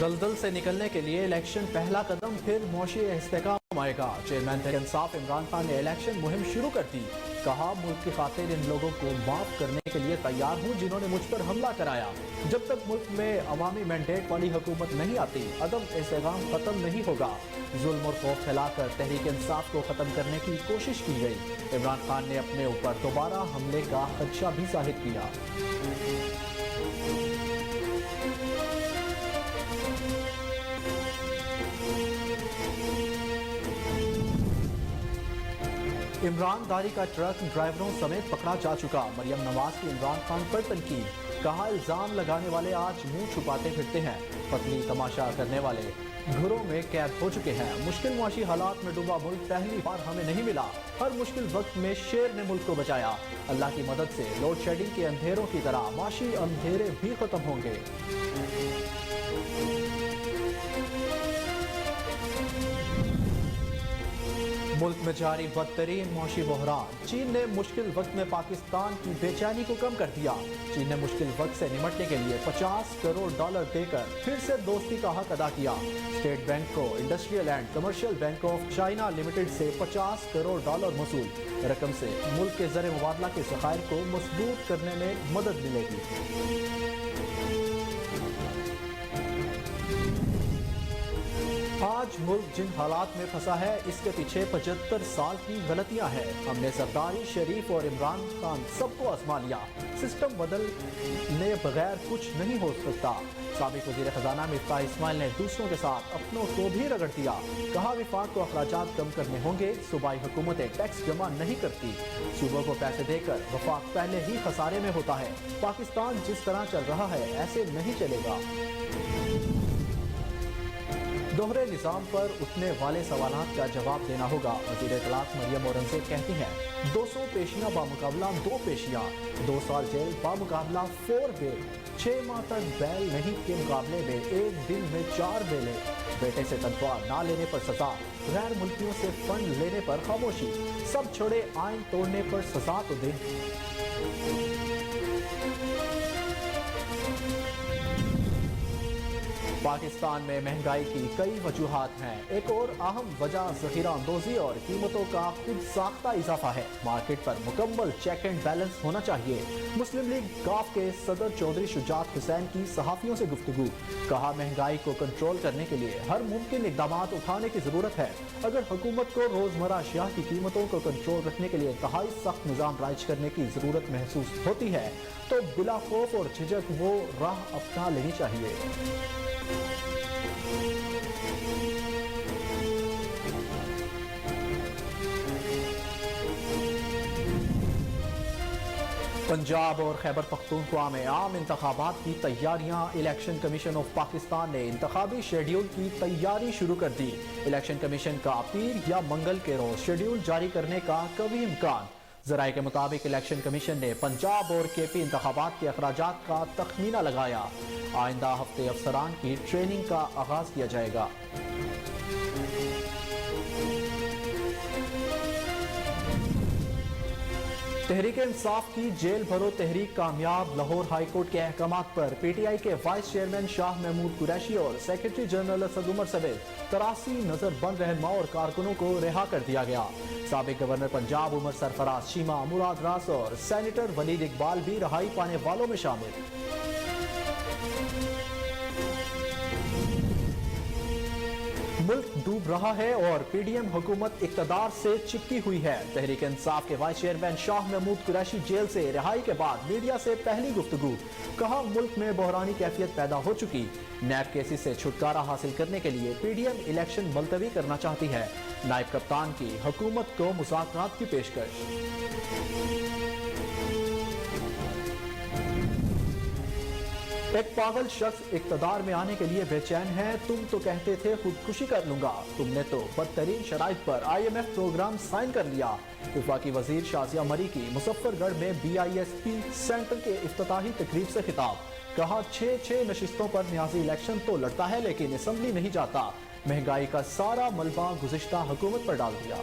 दलदल से निकलने के लिए इलेक्शन पहला कदम, फिर मौशी इस्तेकाम आएगा। चेयरमैन तहरीक इंसाफ इमरान खान ने इलेक्शन मुहिम शुरू कर दी। कहा, मुल्क की खातिर इन लोगों को माफ करने के लिए तैयार हूँ जिन्होंने मुझ पर हमला कराया। जब तक मुल्क में अवामी मैंडेट वाली हुकूमत नहीं आती, अदम इस्तेकाम खत्म नहीं होगा। जुल्म और खौफ फैलाकर तहरीक इंसाफ को खत्म करने की कोशिश की गई। इमरान खान ने अपने ऊपर दोबारा हमले का खदशा भी जाहिर किया। इमरान दारी का ट्रक ड्राइवरों समेत पकड़ा जा चुका। मरियम नवाज की इमरान खान पर तनकीद। कहा, इल्जाम लगाने वाले आज मुंह छुपाते फिरते हैं। पतली तमाशा करने वाले घरों में कैद हो चुके हैं। मुश्किल मुआशी हालात में डूबा मुल्क पहली बार हमें नहीं मिला। हर मुश्किल वक्त में शेर ने मुल्क को बचाया। अल्लाह की मदद से लोड शेडिंग के अंधेरों की तरह माशी अंधेरे भी खत्म होंगे। मुल्क में जारी बदतरीन मौशी बहरान। चीन ने मुश्किल वक्त में पाकिस्तान की बेचैनी को कम कर दिया। चीन ने मुश्किल वक्त से निमटने के लिए $50 करोड़ देकर फिर से दोस्ती का हक अदा किया। स्टेट बैंक को industrial and commercial bank of China limited से $50 करोड़ मौसूल। रकम से मुल्क के ज़र मुबादला के ज़खायर को मजबूत करने में मदद मिलेगी। आज मुल्क जिन हालात में फंसा है, इसके पीछे 75 साल की गलतियां हैं। हमने सरदारी, शरीफ और इमरान खान सबको आजमा लिया। सिस्टम बदलने बगैर कुछ नहीं हो सकता। साबिक वज़ीर खजाना मिफ्ताह इस्माइल ने दूसरों के साथ अपनों को भी रगड़ दिया। कहा, विफाक को अखराजात कम करने होंगे। सूबाई हुकूमतें टैक्स जमा नहीं करती। सूबों को पैसे देकर वफाक पहले ही खसारे में होता है। पाकिस्तान जिस तरह चल रहा है, ऐसे नहीं चलेगा। दोहरे निज़ाम पर उठने वाले सवालात का जवाब देना होगा। वज़ीर इत्तलात मरियम औरंगज़ेब कहती हैं, 200 पेशियां बामुकाबला 2 पेशियां, 2 साल जेल बामुकाबला 4 बेल, 6 माह तक बैल नहीं के मुकाबले में 1 दिन में 4 बेलें, बेटे से तनख्वाह ना लेने पर सजा, गैर मुल्कियों से फंड लेने पर खामोशी, सब छोड़े आइन तोड़ने पर सजा तो दें। पाकिस्तान में महंगाई की कई वजूहात हैं। एक और अहम वजह ज़ख़ीरा अंदोज़ी और कीमतों का खुद साख्ता इजाफा है। मार्केट पर मुकम्मल चेक एंड बैलेंस होना चाहिए। मुस्लिम लीग गाफ के सदर चौधरी शुजात हुसैन की सहाफ़ियों से गुफ्तगू। कहा, महंगाई को कंट्रोल करने के लिए हर मुमकिन इक़दाम उठाने की ज़रूरत है। अगर हुकूमत को रोज़मर्रा अशिया की कीमतों को कंट्रोल रखने के लिए इंतहाई सख्त निज़ाम राइज करने की ज़रूरत महसूस होती है, तो बिला खौफ और झिझक वो राह अपना लेनी चाहिए। पंजाब और खैबर पख्तूनख्वा में आम इंतखाबात की तैयारियां। इलेक्शन कमीशन ऑफ पाकिस्तान ने इंतखाबी शेड्यूल की तैयारी शुरू कर दी। इलेक्शन कमीशन का पीर या मंगल के रोज शेड्यूल जारी करने का कभी इम्कान। ज़राए के मुताबिक इलेक्शन कमीशन ने पंजाब और केपी इंतखाबात के अखराजात का तखमीना लगाया। आइंदा हफ्ते अफसरान की ट्रेनिंग का आगाज किया जाएगा। तहरीक इंसाफ की जेल भरो तहरीक कामयाब। लाहौर हाई कोर्ट के अहकामात पर PTI के वाइस चेयरमैन शाह महमूद कुरैशी और सेक्रेटरी जनरल असद उमर समेत 83 नजरबंद रहनुमा और कारकुनों को रिहा कर दिया गया। साबिक गवर्नर पंजाब उमर सरफराज, शीमा, मुराद रास और सेनेटर वलीद इकबाल भी रिहाई पाने वालों में शामिल। मुल्क डूब रहा है और PDM हुकूमत इक़्तिदार से चिपकी हुई है। तहरीक इंसाफ के vice chairman Shah Mahmood Qureshi jail से रिहाई के बाद मीडिया से पहली गुफ्तगू। कहा, मुल्क में बहरानी कैफियत पैदा हो चुकी। नैब केसेस से छुटकारा हासिल करने के लिए PDM इलेक्शन मुलतवी करना चाहती है। नायब कप्तान की हुकूमत को मुज़ाकरात की पेशकश। एक पागल शख्स इक़्तिदार में आने के लिए बेचैन है। तुम तो कहते थे खुदकुशी कर लूंगा, तुमने तो बदतरीन शराइत पर IMF प्रोग्राम साइन कर लिया। वफाकी वजीर शाजिया मरी की मुजफ्फरगढ़ में BISP सेंटर के इफ्तिताही तकरीब से खिताब। कहा, 6 नशिस्तों पर न्याजी इलेक्शन तो लड़ता है लेकिन असम्बली नहीं जाता। महंगाई का सारा मलबा गुज़िश्ता हुकूमत पर डाल दिया।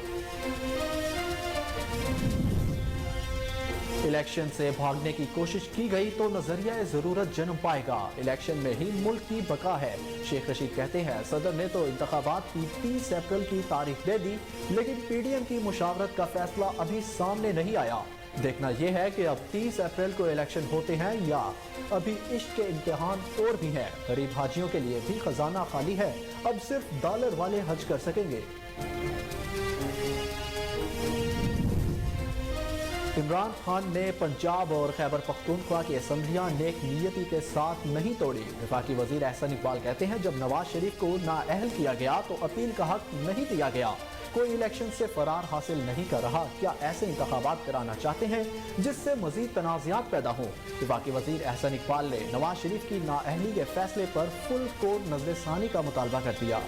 इलेक्शन से भागने की कोशिश की गई तो नजरिया जरूरत जन्म पाएगा। इलेक्शन में ही मुल्क की बका है। शेख रशीद कहते हैं सदर ने तो इंतखाबात की 30 अप्रैल की तारीख दे दी, लेकिन पीडीएम की मुशावरत का फैसला अभी सामने नहीं आया। देखना यह है कि अब 30 अप्रैल को इलेक्शन होते हैं या अभी इश्क के इम्तिहान और भी हैं। गरीब हाजियों के लिए भी खजाना खाली है, अब सिर्फ डॉलर वाले हज कर सकेंगे। इमरान खान ने पंजाब और खैबर पख्तूनख्वा की असम्बलियां नेक नियति के साथ नहीं तोड़ी। वफाकी वजीर एहसन इकबाल कहते हैं जब नवाज शरीफ को नाअहल किया गया तो अपील का हक नहीं दिया गया। कोई इलेक्शन से फरार हासिल नहीं कर रहा। क्या ऐसे इंतखाबात कराना चाहते हैं जिससे मजीद तनाज़ात पैदा हों? वफाकी वजीर एहसन इकबाल ने नवाज शरीफ की नाअहली के फैसले पर फुल कोर्ट नज़रसानी का मुतालबा कर दिया।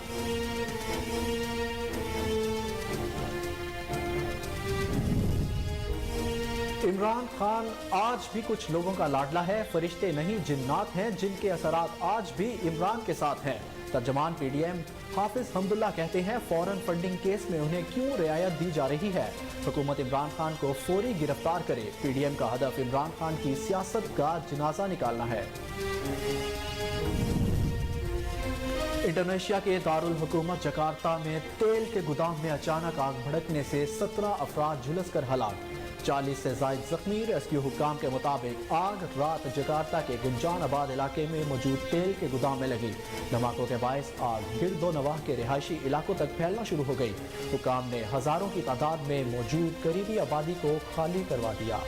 इमरान खान आज भी कुछ लोगों का लाडला है। फरिश्ते नहीं जिन्नात हैं जिनके असरात आज भी इमरान के साथ हैं। तर्जमान पीडीएम हाफिज हमदुल्ला कहते हैं फौरन फंडिंग केस में उन्हें क्यों रियायत दी जा रही है। हुकूमत इमरान खान को फौरी गिरफ्तार करे। पीडीएम का हदफ इमरान खान की सियासत का जनाजा निकालना है। इंडोनेशिया के दारुल हुकूमत जकार्ता में तेल के गोदाम में अचानक आग भड़कने से 17 अफराद झुलस कर हलाक, 40 से ज्यादा जख्मी। रेस्क्यू हुकाम के मुताबिक आग रात जकार्ता के गुंजान आबाद इलाके में मौजूद तेल के गोदाम में लगी। धमाकों के बायस आग गिरदो नवाह के रिहायशी इलाकों तक फैलना शुरू हो गई। हुकाम ने हजारों की तादाद में मौजूद करीबी आबादी को खाली करवा दिया।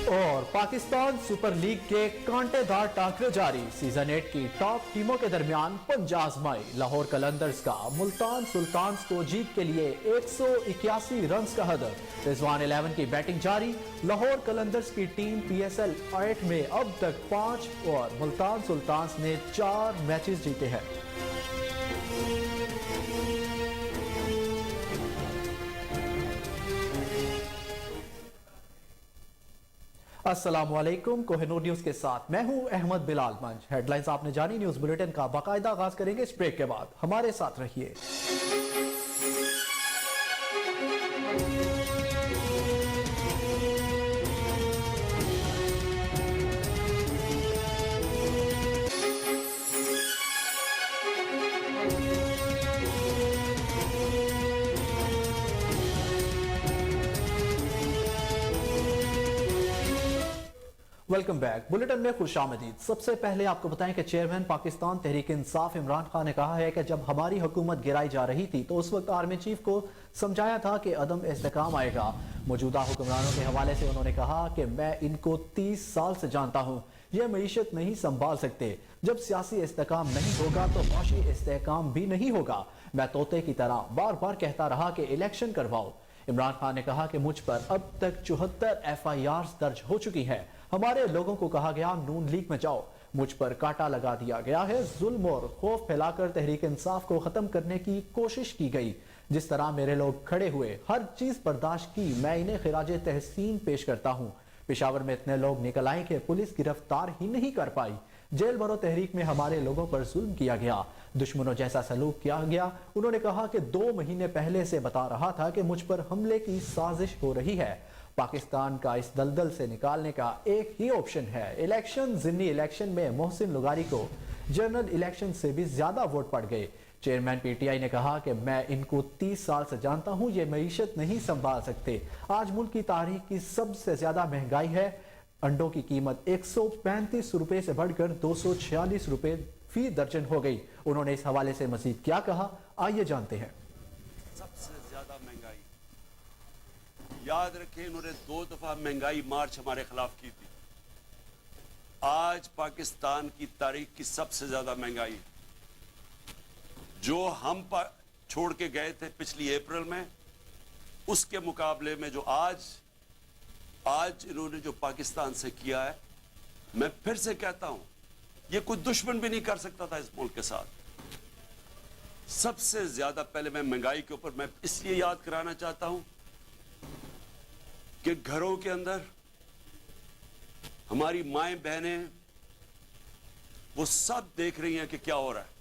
और पाकिस्तान सुपर लीग के कांटेदार टाकरे जारी। सीजन 8 की टॉप टीमों के दरमियान पंजा आजमाई। लाहौर कलंदर्स का मुल्तान सुल्तान्स को जीत के लिए 181 रन का हदफ। रिजवान 11 की बैटिंग जारी। लाहौर कलंदर्स की टीम PSL 8 में अब तक 5 और मुल्तान सुल्तान्स ने 4 मैचेस जीते हैं। अस्सलामुअलैकुम, कोहिनूर न्यूज के साथ मैं हूं अहमद बिलाल मंज। हेडलाइंस आपने जानी, न्यूज बुलेटिन का बाकायदा आगाज करेंगे इस ब्रेक के बाद। हमारे साथ रहिए। Welcome back. बुलेटिन में खुशामदीद। सबसे पहले आपको बताएं कि चेयरमैन पाकिस्तान तहरीक इंसाफ इमरान खान ने कहा है कि जब हमारी हुकूमत गिराई जा रही थी तो उस वक्त आर्मी चीफ को समझाया था कि अदम इस्तेकाम आएगा। मौजूदा हुक्मरानों के हवाले से उन्होंने कहा कि मैं इनको 30 साल से जानता हूँ, ये मईशत नहीं संभाल सकते। जब सियासी इस्तेकाम नहीं होगा तो माशी इस्तेकाम भी नहीं होगा। मैं तोते की तरह बार बार कहता रहा कि इलेक्शन करवाओ। इमरान खान ने कहा कि मुझ पर अब तक 74 FIRs दर्ज हो चुकी है। हमारे लोगों को कहा गया नून लीग में जाओ, मुझ पर कांटा लगा दिया गया है। जुल्म और खौफ फैलाकर तहरीक इंसाफ को खत्म करने की कोशिश की गई। जिस तरह मेरे लोग खड़े हुए, हर चीज बर्दाश्त की, मैं इन्हें खिराजे तहसीन पेश करता हूँ। पेशावर में इतने लोग निकल आए कि पुलिस गिरफ्तार ही नहीं कर पाई। जेल भरो तहरीक में हमारे लोगों पर जुल्म किया गया, दुश्मनों जैसा सलूक किया गया। उन्होंने कहा कि 2 महीने पहले से बता रहा था कि मुझ पर हमले की साजिश हो रही है। पाकिस्तान का इस दलदल से निकालने का एक ही ऑप्शन है इलेक्शन। ज़िमनी इलेक्शन में मोहसिन लुगारी को जनरल इलेक्शन से भी ज्यादा वोट पड़ गए। चेयरमैन PTI ने कहा कि मैं इनको 30 साल से जानता हूं, ये मईशत नहीं संभाल सकते। आज मुल्क की तारीख की सबसे ज्यादा महंगाई है। अंडों की कीमत 135 रुपए से बढ़कर 246 रुपए फी दर्जन हो गई। उन्होंने इस हवाले से मजीद क्या कहा, आइए जानते हैं। सबसे ज्यादा महंगाई, याद रखें इन्होंने 2 दफा महंगाई मार्च हमारे खिलाफ की थी। आज पाकिस्तान की तारीख की सबसे ज्यादा महंगाई जो हम पर छोड़ के गए थे पिछली अप्रैल में, उसके मुकाबले में जो आज इन्होंने जो पाकिस्तान से किया है, मैं फिर से कहता हूं ये कोई दुश्मन भी नहीं कर सकता था इस मुल्क के साथ। सबसे ज्यादा पहले मैं महंगाई के ऊपर मैं इसलिए याद कराना चाहता हूं कि घरों के अंदर हमारी माएं बहनें वो सब देख रही हैं कि क्या हो रहा है।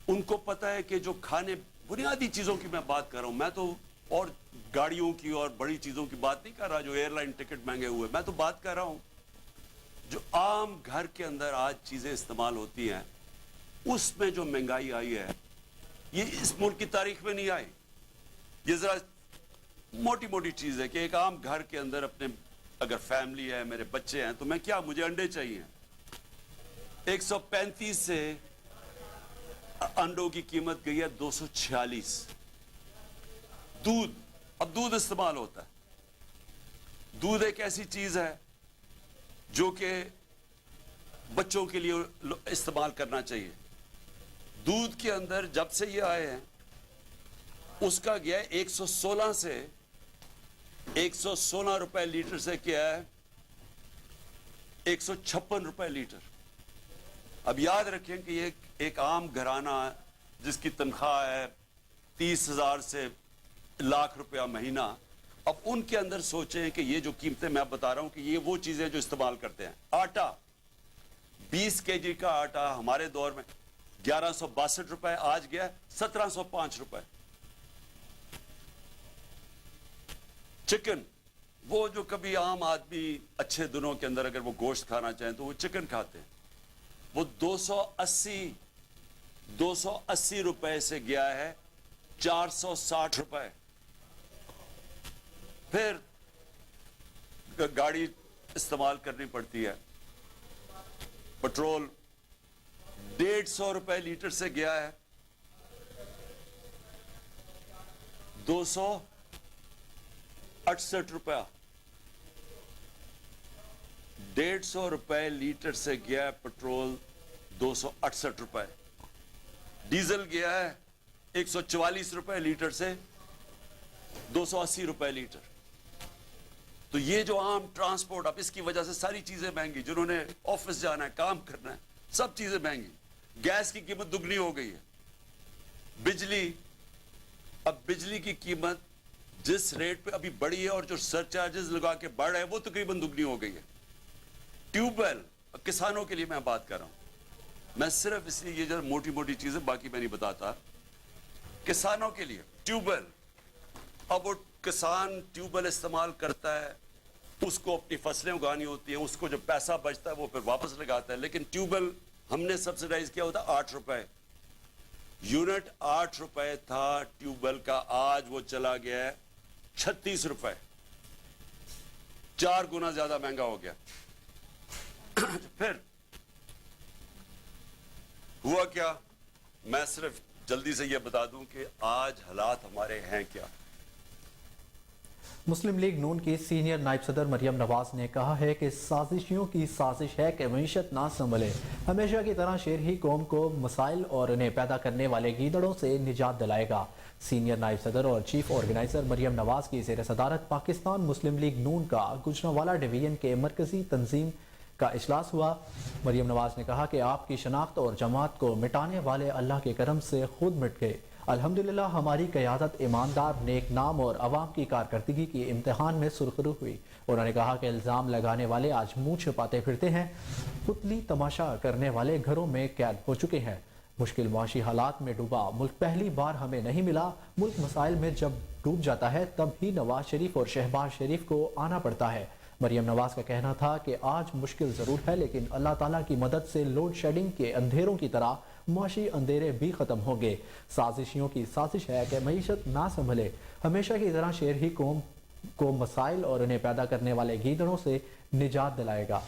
उनको पता है कि जो खाने बुनियादी चीज़ों की मैं बात कर रहा हूँ। मैं तो और गाड़ियों की और बड़ी चीज़ों की बात नहीं कर रहा, जो एयरलाइन टिकट महंगे हुए। मैं तो बात कर रहा हूँ जो आम घर के अंदर आज चीज़ें इस्तेमाल होती हैं, उसमें जो महंगाई आई है, ये इस मुल्क की तारीख में नहीं आई। ये ज़रा मोटी मोटी चीज़ है कि एक आम घर के अंदर अपने अगर फैमिली है, मेरे बच्चे हैं, तो मैं क्या, मुझे अंडे चाहिए। 135 से अंडों की कीमत गई है 246। दूध, अब दूध इस्तेमाल होता है। दूध एक ऐसी चीज है जो कि बच्चों के लिए इस्तेमाल करना चाहिए। दूध के अंदर जब से ये आए हैं, उसका गया है 116 से 116 रुपए लीटर से क्या है 156 रुपए लीटर। अब याद रखें कि ये एक आम घराना जिसकी तनख्वाह है 30,000 से लाख रुपया महीना, अब उनके अंदर सोचें कि ये जो कीमतें मैं बता रहा हूं कि ये वो चीजें जो इस्तेमाल करते हैं। आटा, 20 केजी का आटा हमारे दौर में 1162 रुपए, आज गया 1705 रुपए। चिकन, वो जो कभी आम आदमी अच्छे दिनों के अंदर अगर वो गोश्त खाना चाहें तो वो चिकन खाते हैं, वो 280 रुपए से गया है 460 रुपए। फिर गाड़ी इस्तेमाल करनी पड़ती है, पेट्रोल 150 रुपए लीटर से गया है 268 रुपया। 150 रुपए लीटर से गया है पेट्रोल 268 रुपए। डीजल गया है 144 रुपए लीटर से 280 रुपए लीटर। तो ये जो आम ट्रांसपोर्ट, अब इसकी वजह से सारी चीजें महंगी, जिन्होंने ऑफिस जाना है, काम करना है, सब चीजें महंगी। गैस की कीमत दुगनी हो गई है। बिजली, अब बिजली की कीमत जिस रेट पे अभी बढ़ी है और जो सरचार्जेस लगा के बढ़ रहे हैं वो तकरीबन दुगनी हो गई है। ट्यूबवेल, किसानों के लिए मैं बात कर रहा हूं, मैं सिर्फ इसलिए ये जो मोटी मोटी चीजें बाकी मैं नहीं बताता, किसानों के लिए ट्यूबवेल, अब वो किसान ट्यूबवेल इस्तेमाल करता है, उसको अपनी फसलें उगानी होती हैं, उसको जो पैसा बचता है वो फिर वापस लगाता है। लेकिन ट्यूबवेल हमने सब्सिडाइज किया होता 8 रुपए यूनिट, 8 रुपए था ट्यूबवेल का, आज वो चला गया है 36 रुपए, 4 गुना ज्यादा महंगा हो गया। फिर हुआ क्या, मैं सिर्फ जल्दी से ये बता दूं कि आज हालात हमारे हैं क्या। मुस्लिम लीग नून की सीनियर नायब सदर मरियम नवाज ने कहा है कि साजिशियों की साजिश है कि मईशत ना संभले। हमेशा की तरह शेर ही कौम को मसाइल और उन्हें पैदा करने वाले गीदड़ों से निजात दिलाएगा। सीनियर नायब सदर और चीफ ऑर्गेनाइजर मरियम नवाज की ज़ेर सदारत पाकिस्तान मुस्लिम लीग नून का गुजरांवाला डिवीजन के मरकजी तंजीम का इजलास हुआ। मरियम नवाज ने कहा कि आपकी शनाख्त और जमात को मिटाने वाले अल्लाह के करम से खुद मिट गए। अल्हम्दुलिल्लाह हमारी क़यादत ईमानदार, नेक नाम और अवाम की कारकर्दगी की इम्तिहान में सुरखरू हुई। उन्होंने कहा कि इल्ज़ाम लगाने वाले आज मुँह छिपाते फिरते हैं, पुतली तमाशा करने वाले घरों में कैद हो चुके हैं। मुश्किल माशी हालात में डूबा मुल्क पहली बार हमें नहीं मिला। मुल्क मसाइल में जब डूब जाता है तब ही नवाज शरीफ और शहबाज शरीफ को आना पड़ता है। मरियम नवाज का कहना था कि आज मुश्किल ज़रूर है, लेकिन अल्लाह ताला की मदद से लोड शेडिंग के अंधेरों की तरह मुआशी अंधेरे भी ख़त्म होंगे। साजिशियों की साजिश है कि मईशत ना संभले। हमेशा की तरह शेर ही कौम को मसाइल और उन्हें पैदा करने वाले गीदड़ों से निजात दिलाएगा।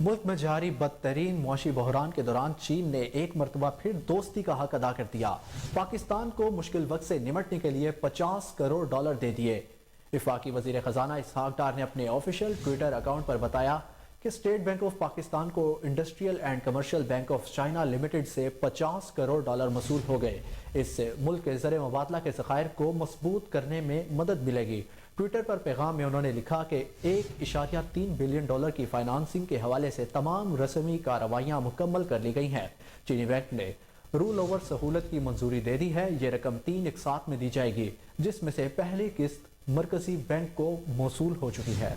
मुल्क में जारी बदतरीन मुआशी बहरान के दौरान चीन ने एक मरतबा फिर दोस्ती का हक अदा कर दिया। पाकिस्तान को मुश्किल वक्त से निमटने के लिए $50 करोड़ दे दिए। वफाकी वजीर खजाना इसहाक डार ने अपने ऑफिशियल ट्विटर अकाउंट पर बताया कि स्टेट बैंक ऑफ पाकिस्तान को industrial and commercial bank of China limited से $50 करोड़ मसूल हो गए। इससे मुल्क के ज़र मुबादला के ज़खायर को मजबूत करने में मदद मिलेगी। ट्विटर पर पैगाम में उन्होंने लिखा कि $1.3 बिलियन की फाइनेंसिंग के हवाले से तमाम रस्मी कार्रवाइयाँ मुकम्मल कर ली गई हैं। चीनी बैंक ने रूल ओवर सहूलत की मंजूरी दे दी है। ये रकम 3 एक साथ में दी जाएगी, जिसमें से पहली किस्त मरकजी बैंक को मौसूल हो चुकी है।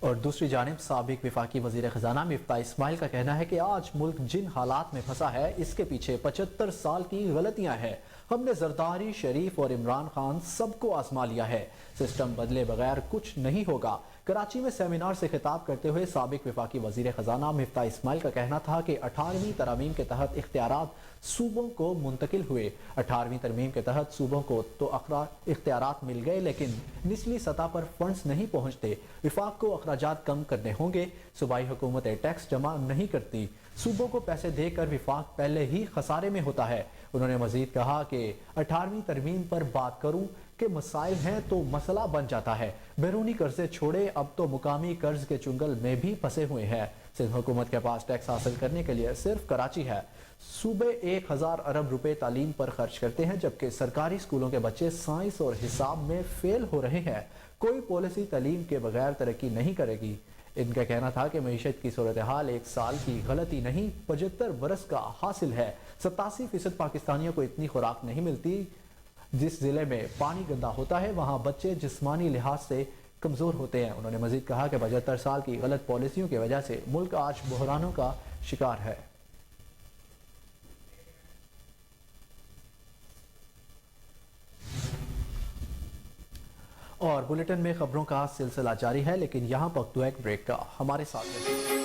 اور دوسری جانب سابق وفاقی وزیر خزانہ مفتاح اسماعیل کا کہنا ہے کہ آج ملک جن حالات میں پھنسا ہے اس کے پیچھے 75 سال کی غلطیاں ہیں۔ ہم نے زرداری، شریف اور عمران خان سب کو آزما لیا ہے، سسٹم بدلے بغیر کچھ نہیں ہوگا۔ کراچی میں سیمینار سے خطاب کرتے ہوئے سابق وفاقی وزیر خزانہ مفتاح اسماعیل کا کہنا تھا کہ 18ویں ترمیم کے تحت اختیارات صوبوں کو منتقل ہوئے۔ 18ویں ترمیم کے تحت صوبوں کو تو اختیارات مل گئے لیکن نچلی سطح پر فنڈز نہیں پہنچتے۔ وفاق کو اخراجات کم کرنے ہوں گے، صوبائی حکومتیں ٹیکس جمع نہیں کرتی، صوبوں کو پیسے دے کر وفاق پہلے ہی خسارے میں ہوتا ہے۔ انہوں نے مزید کہا کہ 18ویں ترمیم پر بات کروں کہ مسائل ہیں تو مسئلہ بن جاتا ہے، بیرونی قرضے چھوڑے، اب تو مقامی قرض کے چنگل میں بھی پھنسے ہوئے ہیں۔ سندھ حکومت کے پاس ٹیکس حاصل کرنے کے لیے صرف کراچی ہے۔ صوبے 1000 ارب روپے تعلیم پر خرچ کرتے ہیں جبکہ سرکاری اسکولوں کے بچے سائنس اور حساب میں فیل ہو رہے ہیں۔ کوئی پالیسی تعلیم کے بغیر ترقی نہیں کرے گی۔ ان کا کہنا تھا کہ معیشت کی صورتحال ایک سال کی غلطی نہیں 75 برس کا حاصل ہے۔ 87% پاکستانیوں کو اتنی خوراک نہیں ملتی۔ جس ضلع میں پانی گندا ہوتا ہے وہاں بچے جسمانی لحاظ سے کمزور ہوتے ہیں۔ انہوں نے مزید کہا کہ 75 سال کی غلط پالیسیوں کی وجہ سے ملک آج بحرانوں کا شکار ہے۔ اور بلیٹن میں خبروں کا سلسلہ جاری ہے لیکن یہاں وقت ایک بریک کا، ہمارے ساتھ رہیں۔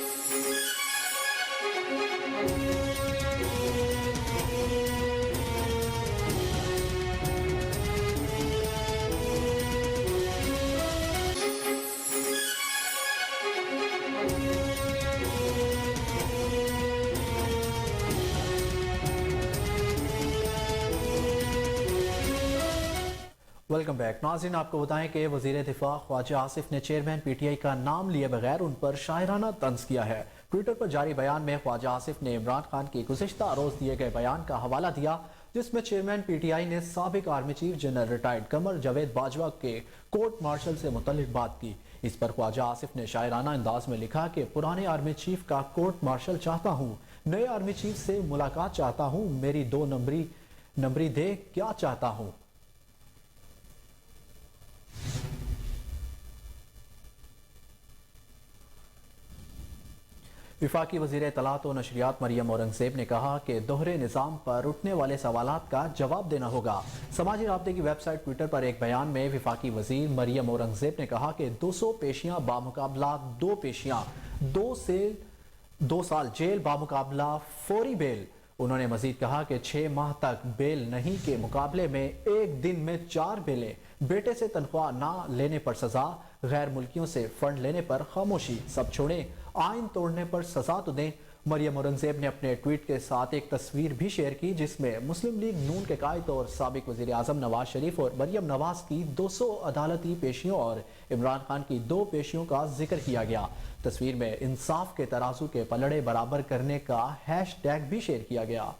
Welcome back. ناظرین، آپ کو بتائیں کہ وزیر دفاع خواجہ آصف نے چیئرمین پی ٹی آئی کا نام لیے بغیر ان پر شاعرانہ طنز کیا ہے۔ ٹویٹر پر جاری بیان میں خواجہ آصف نے عمران خان کی گزشتہ روز دیے گئے بیان کا حوالہ دیا جس میں چیئرمین پی ٹی آئی نے سابق army chief general retired Qamar Javed Bajwa کے کورٹ مارشل سے متعلق بات کی۔ اس پر خواجہ آصف نے شاعرانہ انداز میں لکھا کہ پرانے آرمی چیف کا کورٹ مارشل چاہتا ہوں، نئے آرمی چیف سے ملاقات چاہتا ہوں، میری 2 نمبری دے کیا چاہتا ہوں۔ وفاقی وزیر اطلاعات و نشریات مریم اورنگزیب نے کہا کہ دوہرے نظام پر اٹھنے والے سوالات کا جواب دینا ہوگا۔ سماجی رابطے کی ویب سائٹ ٹویٹر پر ایک بیان میں وفاقی وزیر مریم اورنگزیب نے کہا کہ 200 پیشیاں بامقابلہ 2 پیشیاں، 2 سال جیل بامقابلہ فوری بیل۔ انہوں نے مزید کہا کہ 6 ماہ تک بیل نہیں کے مقابلے میں 1 دن میں 4 بیلیں، بیٹے سے تنخواہ نہ لینے پر سزا، غیر ملکیوں سے فنڈ لینے پر خاموشی، سب چھوڑیں، آئین توڑنے پر سزا تو دیں۔ مریم اورنگزیب نے اپنے ٹویٹ کے ساتھ ایک تصویر بھی شیئر کی جس میں مسلم لیگ نون کے قائد اور سابق وزیر اعظم نواز شریف اور مریم نواز کی 200 عدالتی پیشیوں اور عمران خان کی 2 پیشیوں کا ذکر کیا گیا۔ تصویر میں انصاف کے ترازو کے پلڑے برابر کرنے کا ہیش ٹیگ بھی شیئر کیا گیا۔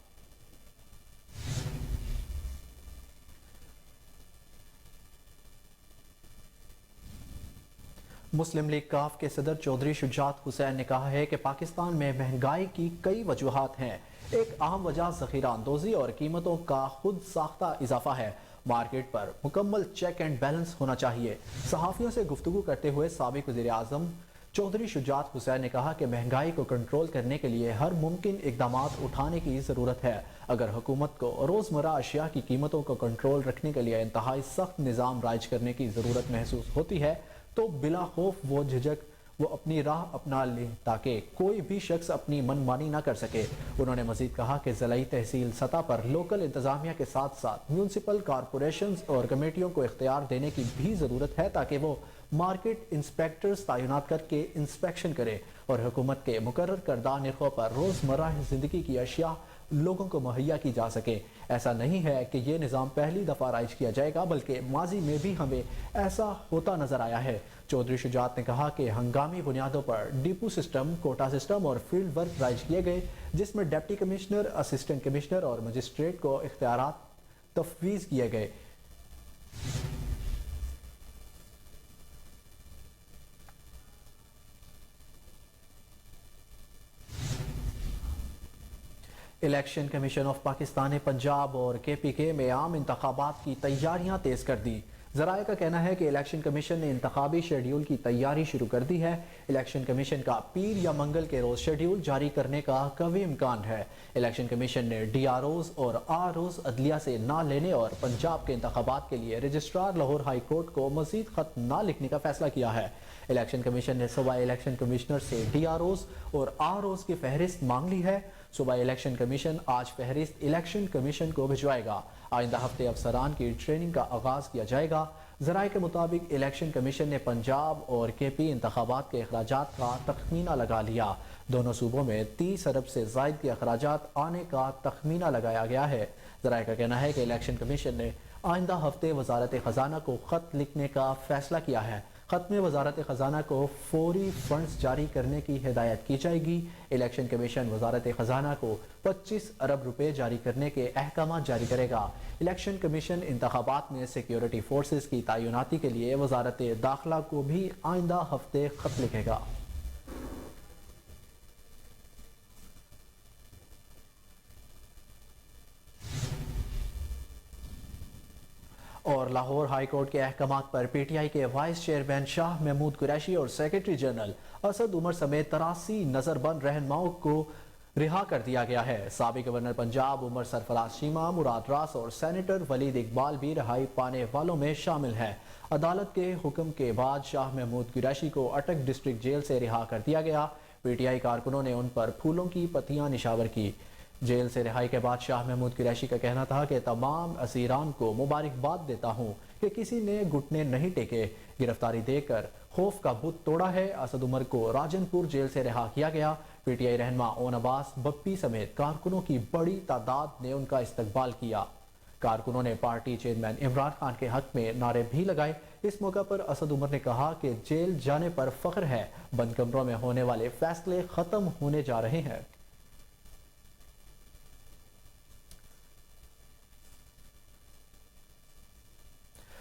مسلم لیگ کاف کے صدر چودھری شجاعت حسین نے کہا ہے کہ پاکستان میں مہنگائی کی کئی وجوہات ہیں۔ ایک اہم وجہ ذخیرہ اندوزی اور قیمتوں کا خود ساختہ اضافہ ہے۔ مارکیٹ پر مکمل چیک اینڈ بیلنس ہونا چاہیے۔ صحافیوں سے گفتگو کرتے ہوئے سابق وزیر اعظم چودھری شجاعت حسین نے کہا کہ مہنگائی کو کنٹرول کرنے کے لیے ہر ممکن اقدامات اٹھانے کی ضرورت ہے۔ اگر حکومت کو روزمرہ اشیاء کی قیمتوں کو کنٹرول رکھنے کے لیے انتہائی سخت نظام رائج کرنے کی ضرورت محسوس ہوتی ہے تو بلا خوف و جھجک وہ اپنی راہ اپنا لیں تاکہ کوئی بھی شخص اپنی من مانی نہ کر سکے۔ انہوں نے مزید کہا کہ ضلعی تحصیل سطح پر لوکل انتظامیہ کے ساتھ ساتھ میونسپل کارپوریشنز اور کمیٹیوں کو اختیار دینے کی بھی ضرورت ہے تاکہ وہ مارکیٹ انسپیکٹرز تعینات کر کے انسپیکشن کرے اور حکومت کے مقرر کردہ نرخوں پر روزمرہ زندگی کی اشیاء لوگوں کو مہیا کی جا سکے۔ ایسا نہیں ہے کہ یہ نظام پہلی دفعہ رائج کیا جائے گا بلکہ ماضی میں بھی ہمیں ایسا ہوتا نظر آیا ہے۔ چودھری شجاعت نے کہا کہ ہنگامی بنیادوں پر ڈپو سسٹم، کوٹا سسٹم اور فیلڈ ورک رائج کیے گئے جس میں ڈپٹی کمشنر، اسسٹنٹ کمشنر اور مجسٹریٹ کو اختیارات تفویض کیے گئے۔ الیکشن کمیشن آف پاکستان نے پنجاب اور کے پی کے میں عام انتخابات کی تیاریاں تیز کر دی۔ ذرائع کا کہنا ہے کہ الیکشن کمیشن نے انتخابی شیڈیول کی تیاری شروع کر دی ہے۔ الیکشن کمیشن کا پیر یا منگل کے روز شیڈیول جاری کرنے کا قوی امکان ہے۔ الیکشن کمیشن نے ڈی آر اوز اور آر اوز عدلیہ سے نہ لینے اور پنجاب کے انتخابات کے لیے رجسٹرار لاہور ہائی کورٹ کو مزید خط نہ لکھنے کا فیصلہ کیا ہے۔ الیکشن کمیشن نے صوبائی الیکشن کمشنر سے ڈی آر اوز اور آر اوز کی فہرست مانگ لی ہے۔ صوبائی الیکشن کمیشن آج فہرست الیکشن کمیشن کو بھجوائے گا۔ آئندہ ہفتے افسران کی ٹریننگ کا آغاز کیا جائے گا۔ ذرائع کے مطابق الیکشن کمیشن نے پنجاب اور کے پی انتخابات کے اخراجات کا تخمینہ لگا لیا۔ دونوں صوبوں میں 30 ارب سے زائد کے اخراجات آنے کا تخمینہ لگایا گیا ہے۔ ذرائع کا کہنا ہے کہ الیکشن کمیشن نے آئندہ ہفتے وزارت خزانہ کو خط لکھنے کا فیصلہ کیا ہے۔ خط میں وزارت خزانہ کو فوری فنڈز جاری کرنے کی ہدایت کی جائے گی۔ الیکشن کمیشن وزارت خزانہ کو 25 ارب روپے جاری کرنے کے احکامات جاری کرے گا۔ الیکشن کمیشن انتخابات میں سیکیورٹی فورسز کی تعیناتی کے لیے وزارت داخلہ کو بھی آئندہ ہفتے خط لکھے گا۔ اور لاہور ہائی کورٹ کے احکامات پر پی ٹی آئی کے وائس چیئرمین شاہ محمود قریشی اور سیکرٹری جنرل اسد عمر سمیت 83 نظر بند رہنماؤں کو رہا کر دیا گیا ہے۔ سابق گورنر پنجاب عمر سرفراز چیمہ، مراد راس اور سینیٹر ولید اقبال بھی رہائی پانے والوں میں شامل ہیں۔ عدالت کے حکم کے بعد شاہ محمود قریشی کو اٹک ڈسٹرکٹ جیل سے رہا کر دیا گیا۔ پی ٹی آئی کارکنوں نے ان پر پھولوں کی پتیاں نشاور کی۔ جیل سے رہائی کے بعد شاہ محمود قریشی کا کہنا تھا کہ تمام اسیران کو مبارکباد دیتا ہوں کہ کسی نے گھٹنے نہیں ٹیکے، گرفتاری دے کر خوف کا بت توڑا ہے۔ اسد عمر کو راجن پور جیل سے رہا کیا گیا۔ پی ٹی آئی رہنما اون عباس بپی سمیت کارکنوں کی بڑی تعداد نے ان کا استقبال کیا۔ کارکنوں نے پارٹی چیئرمین عمران خان کے حق میں نعرے بھی لگائے۔ اس موقع پر اسد عمر نے کہا کہ جیل جانے پر فخر ہے، بند کمروں میں ہونے والے فیصلے ختم ہونے جا رہے ہیں۔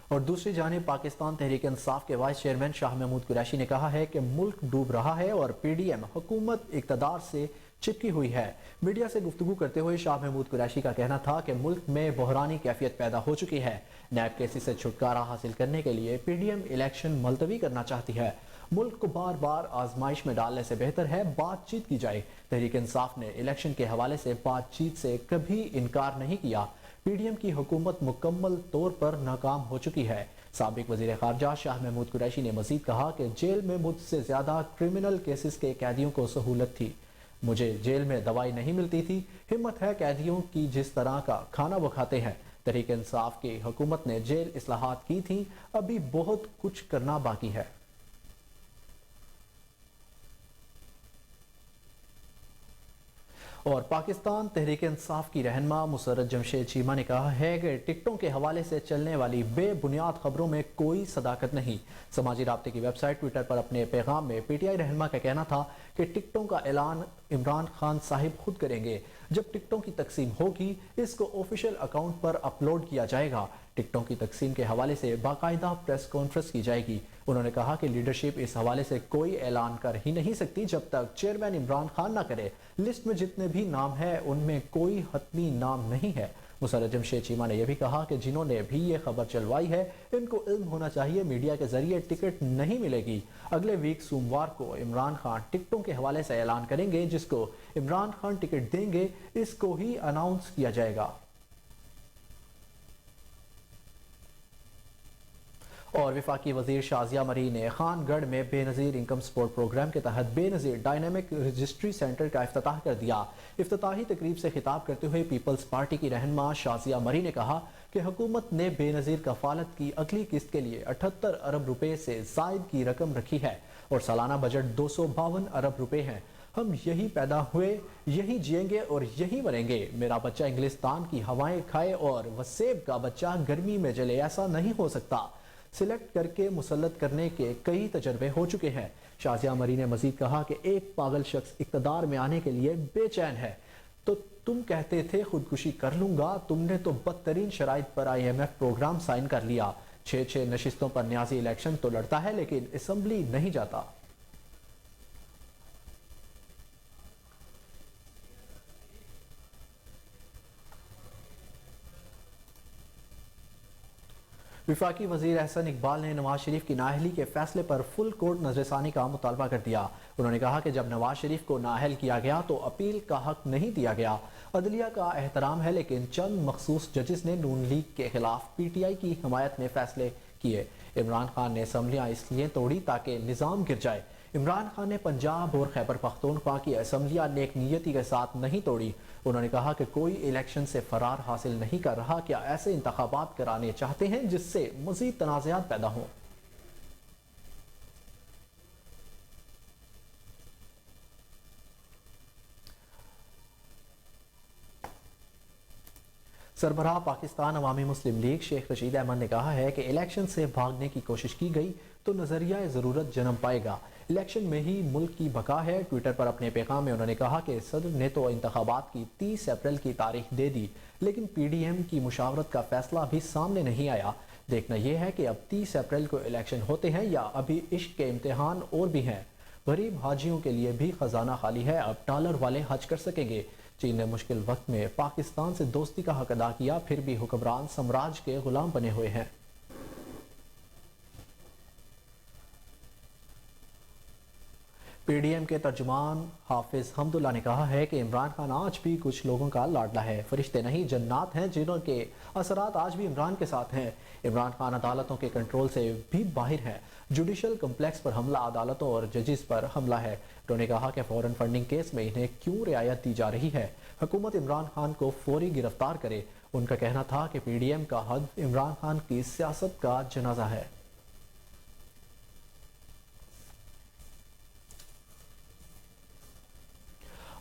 اور دوسری جانب پاکستان تحریک انصاف کے وائس چیئرمین شاہ محمود قریشی نے کہا ہے کہ ملک ڈوب رہا ہے اور پی ڈی ایم حکومت اقتدار سے چپکی ہوئی ہے۔ میڈیا سے گفتگو کرتے ہوئے شاہ محمود قریشی کا کہنا تھا کہ ملک میں بحرانی کیفیت پیدا ہو چکی ہے۔ نیب کیسی سے چھٹکارا حاصل کرنے کے لیے پی ڈی ایم الیکشن ملتوی کرنا چاہتی ہے۔ ملک کو بار بار آزمائش میں ڈالنے سے بہتر ہے بات چیت کی جائے۔ تحریک انصاف نے الیکشن کے حوالے سے بات چیت سے کبھی انکار نہیں کیا۔ پی ڈی ایم کی حکومت مکمل طور پر ناکام ہو چکی ہے۔ سابق وزیر خارجہ شاہ محمود قریشی نے مزید کہا کہ جیل میں مجھ سے زیادہ کرمنل کیسز کے قیدیوں کو سہولت تھی، مجھے جیل میں دوائی نہیں ملتی تھی۔ ہمت ہے قیدیوں کی، جس طرح کا کھانا وہ کھاتے ہیں۔ تحریک انصاف کی حکومت نے جیل اصلاحات کی تھیں، ابھی بہت کچھ کرنا باقی ہے۔ اور پاکستان تحریک انصاف کی رہنما مسرت جمشید چیمہ نے کہا ہے کہ ٹکٹوں کے حوالے سے چلنے والی بے بنیاد خبروں میں کوئی صداقت نہیں۔ سماجی رابطے کی ویب سائٹ ٹویٹر پر اپنے پیغام میں پی ٹی آئی رہنما کا کہنا تھا کہ ٹکٹوں کا اعلان عمران خان صاحب خود کریں گے۔ جب ٹکٹوں کی تقسیم ہوگی اس کو آفیشیل اکاؤنٹ پر اپلوڈ کیا جائے گا۔ ٹکٹوں کی تقسیم کے حوالے سے باقاعدہ پریس کانفرنس کی جائے گی۔ انہوں نے کہا کہ لیڈرشپ اس حوالے سے کوئی اعلان کر ہی نہیں سکتی جب تک چیئرمین عمران خان نہ کرے۔ لسٹ میں جتنے بھی نام ہیں ان میں کوئی حتمی نام نہیں ہے۔ مسرت جمشید چیمہ نے یہ بھی کہا کہ جنہوں نے بھی یہ خبر چلوائی ہے ان کو علم ہونا چاہیے میڈیا کے ذریعے ٹکٹ نہیں ملے گی۔ اگلے ویک سوموار کو عمران خان ٹکٹوں کے حوالے سے اعلان کریں گے، جس کو عمران خان ٹکٹ دیں گے اس کو ہی اناؤنس کیا جائے گا۔ اور وفاقی وزیر شازیہ مری نے خان گڑھ میں بے نظیر انکم سپورٹ پروگرام کے تحت بے نظیر ڈائنامک رجسٹری سینٹر کا افتتاح کر دیا۔ افتتاحی تقریب سے خطاب کرتے ہوئے پیپلز پارٹی کی رہنما شازیہ مری نے کہا کہ حکومت نے بے نظیر کفالت کی اگلی قسط کے لیے 78 ارب روپے سے زائد کی رقم رکھی ہے اور سالانہ بجٹ 252 ارب روپے ہیں۔ ہم یہی پیدا ہوئے، یہی جئیں گے اور یہی مریں گے۔ میرا بچہ انگلستان کی ہوائیں کھائے اور وسیب کا بچہ گرمی میں جلے، ایسا نہیں ہو سکتا۔ سلیکٹ کر کے مسلط کرنے کے کئی تجربے ہو چکے ہیں۔ شازیہ مری نے مزید کہا کہ ایک پاگل شخص اقتدار میں آنے کے لیے بے چین ہے، تو تم کہتے تھے خودکشی کر لوں گا، تم نے تو بدترین شرائط پر I M F programme sign کر لیا۔ 6 نشستوں پر نیازی الیکشن تو لڑتا ہے لیکن اسمبلی نہیں جاتا۔ वफाकी वजीर एहसन इकबाल ने नवाज शरीफ की नाअहली के फैसले पर फुल कोर्ट नजरसानी का मुतालबा कर दिया। उन्होंने कहा कि जब नवाज शरीफ को नाअहल किया गया तो अपील का हक नहीं दिया गया। अदलिया का एहतराम है, लेकिन चंद मखसूस जजेस ने नून लीग के खिलाफ PTI की हिमायत में फैसले किए। इमरान खान ने असम्बलियाँ इसलिए तोड़ी ताकि निज़ाम गिर जाए। इमरान खान ने पंजाब और खैबर पख्तूनख्वा की असम्बलियाँ नेक नीयती के साथ नहीं तोड़ी। उन्होंने कहा कि कोई इलेक्शन से फरार हासिल नहीं कर रहा। क्या ऐसे इंतखाबात कराने चाहते हैं जिससे मज़ीद तनाज़ात पैदा हों? सरबराह पाकिस्तान अवामी मुस्लिम लीग शेख रशीद अहमद ने कहा है कि इलेक्शन से भागने की कोशिश की गई तो नजरिया ज़रूरत जन्म पाएगा। इलेक्शन में ही मुल्क की बका है। ट्विटर पर अपने पैगाम में उन्होंने कहा कि सदर ने तो इंतखाबात की 30 अप्रैल की तारीख दे दी, लेकिन PDM की मुशावरत का फैसला अभी सामने नहीं आया। देखना यह है कि अब 30 अप्रैल को इलेक्शन होते हैं या अभी इश्क के इम्तिहान और भी हैं। गरीब हाजियों के लिए भी खजाना खाली है, अब डॉलर वाले हज कर सकेंगे। चीन ने मुश्किल वक्त में पाकिस्तान से दोस्ती का हक अदा किया, फिर भी हुक्मरान साम्राज्य के गुलाम बने हुए हैं। PDM के तर्जुमान हाफिज हमदुल्ला ने कहा है कि इमरान खान आज भी कुछ लोगों का लाडला है। फरिश्ते नहीं जन्नात हैं जिन्हों के असरात आज भी इमरान के साथ हैं। इमरान खान अदालतों के कंट्रोल से भी बाहर है। जुडिशल कम्प्लेक्स पर हमला अदालतों और जजेस पर हमला है। उन्होंने कहा कि फौरन फंडिंग केस में इन्हें क्यों रियायत दी जा रही है। हुकूमत इमरान खान को फौरी गिरफ्तार करे। उनका कहना था कि PDM का हद इमरान खान की सियासत का जनाजा है।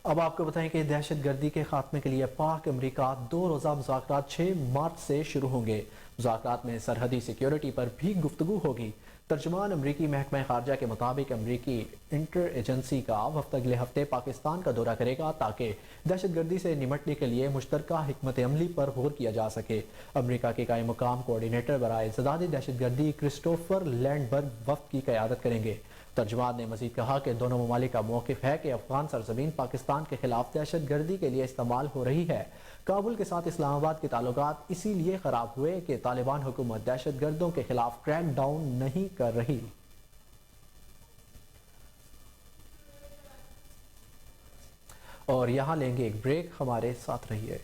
अब आपको बताएं कि दहशत गर्दी के खात्मे के लिए पाक अमरीका 2 रोज़ा मुज़ाकरात 6 मार्च से शुरू होंगे। मुज़ाकरात में सरहदी सिक्योरिटी पर भी गुफ्तगू होगी। तर्जुमान अमरीकी महकमा खारजा के मुताबिक अमरीकी इंटर एजेंसी का वफ्द अगले हफ्ते पाकिस्तान का दौरा करेगा ताकि दहशत गर्दी से निमटने के लिए मुश्तरका हिकमत अमली पर गौर किया जा सके। अमरीका के कायम मुकाम कोऑर्डिनेटर बराए इंसदादी दहशत गर्दी क्रिस्टोफर लैंडबर्ग वफ्द की क़यादत करेंगे। तर्जुमान ने मजीद कहा कि दोनों ममालिक का मौक़िफ़ है कि अफगान सरजमीन पाकिस्तान के खिलाफ दहशत गर्दी के लिए इस्तेमाल हो रही है। काबुल के साथ इस्लामाबाद के ताल्लुकात इसीलिए ख़राब हुए कि तालिबान हुकूमत दहशत गर्दों के खिलाफ क्रैक डाउन नहीं कर रही। और यहाँ लेंगे एक ब्रेक, हमारे साथ रहिए।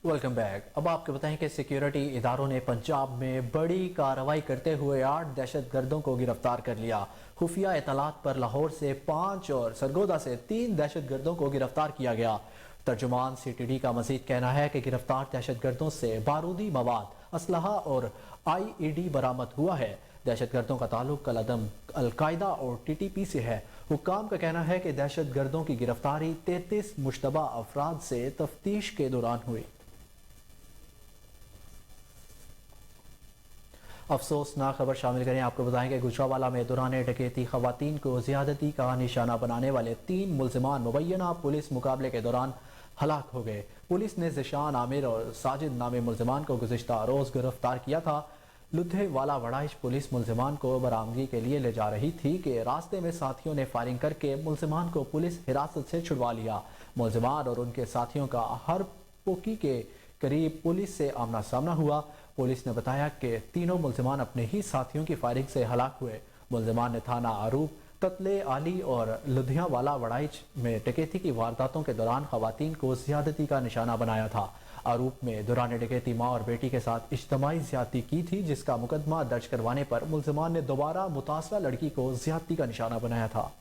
Welcome back. अब आपको बताएं कि सिक्योरिटी इदारों ने पंजाब में बड़ी कार्रवाई करते हुए 8 दहशत गर्दों को गिरफ्तार कर लिया। खुफिया इतलात पर लाहौर से 5 और सरगोदा से 3 दहशत गर्दों को गिरफ्तार किया गया। तर्जुमान CTD का मजीद कहना है कि गिरफ्तार दहशत गर्दों से बारूदी मवाद, असलहा और IED बरामद हुआ है। दहशत गर्दों का ताल्लुक कलअदम, अलकायदा और TTP से है। हुक्काम का कहना है कि दहशत गर्दों की गिरफ्तारी 33 मुश्तबा अफराद से तफ्तीश के दौरान हुई। अफसोसनाक खबर शामिल करें। आपको बताएं कि गुजरावाला में दौरान डकैती खवातीन को ज्यादती का निशाना बनाने वाले 3 मुल्जिमान मुबैना पुलिस मुकाबले के दौरान हलाक हो गए। पुलिस ने ज़िशान आमिर और साजिद नामे मुल्जिमान को गुज़िश्ता रोज़ गिरफ्तार किया था। लुधेवाला वड़ाइश पुलिस मुल्जिमान को बरामदगी के लिए ले जा रही थी कि रास्ते में साथियों ने फायरिंग करके मुल्जिमान को पुलिस हिरासत से छुड़वा लिया। मुल्जिमान और उनके साथियों का हर पोकी के करीब पुलिस से आमना सामना हुआ। पुलिस ने बताया कि तीनों मुल्जिमान अपने ही साथियों की फायरिंग से हलाक हुए। मुल्जिमान ने थाना आरूप, ततले आली और लुधियावाला वड़ाइच में डकैती की वारदातों के दौरान खवातीन को ज्यादती का निशाना बनाया था। आरूप में दौरान डकैती माँ और बेटी के साथ इज्तमाई ज्यादती की थी, जिसका मुकदमा दर्ज करवाने पर मुल्जिमान ने दोबारा मुतासरा लड़की को ज्यादती का निशाना बनाया था।